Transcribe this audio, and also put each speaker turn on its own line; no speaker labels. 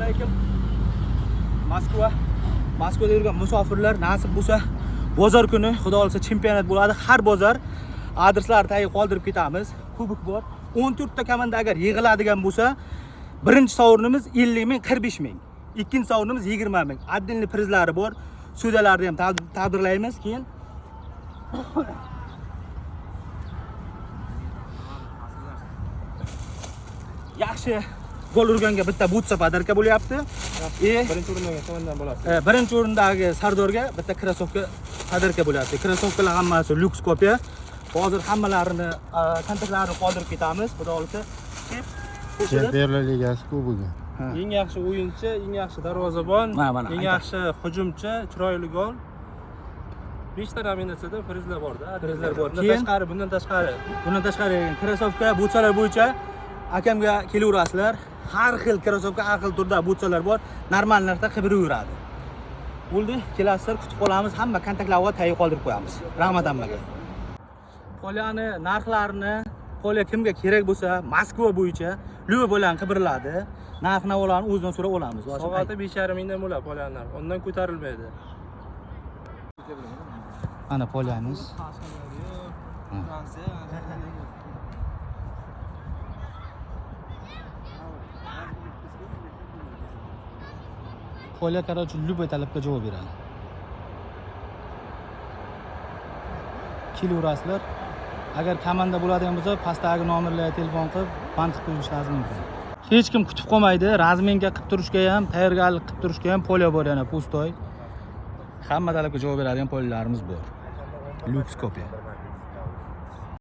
alaykum. Moskvada yurgan musofirlar nasib bo'lsa bozor kuni xudo olsa chempionat bo'ladi. Har bozor adreslarni tagiga qoldirib ketamiz. Kubok bor. 14 ta komanda agar yig'iladigan bo'lsa, birinchi sovrinimiz 50 ming, 45 ming. Ikkinchi sovrinimiz 20 ming. Adilli prizlari bor. Sudyalarni ham taqdirlaymiz keyin. Yaxshi gol urganga bitta butsa podarka bo'lyapti.
Birinchi o'rindagi komandan bo'ladi.
Birinchi o'rindagi Sardorga bitta krossovka podarka bo'lyapti. Krossovkalar hammasi lyuks kopiya. Hozir hammalarini kontaktlarini qoldirib ketamiz. Xudo olsa.
Chempionlar Ligasi kubogi.
Eng yaxshi o'yinchi, eng yaxshi darvozabon, eng yaxshi hujumchi, chiroyli gol. 5 ta nominatsiyada prizlar bor-da. Prizlar bor. Bundan tashqari krossovka, butsalar bo'yicha akamga kelaverasizlar. Har xil krossovka, har xil turda butsalar bor. Normal narxda qilib yuradi. Bo'ldi, kelasizlar, kutib qolamiz. Hamma kontaktlarga tagiga qoldirib qo'yamiz. Rahmat hammaga. Polyani narxlarini, polya kimga kerak bo'lsa, Moskva bo'yicha Lyuba bilan qibiriladi. Narx-navolarni o'zidan so'rab olamiz. Soati 5,5 mingdan bo'ladi polyalar. Undan ko'tarilmaydi.
Ana polyamiz. Polya короче Lyuba talabga javob beradi. Kelaverasizlar. Agar komanda bo'ladigan bo'lsa, pastdagi nomerlarga telefon qilib, band qilib qo'yishingiz mumkin. Hech kim kutib qolmaydi. Razmenga qilib turishga ham, tayyorgarlik qilib turishga ham polya bor yana, pustoy. Hamma talabga javob beradigan polyalarimiz bor. Lyuks kopiya.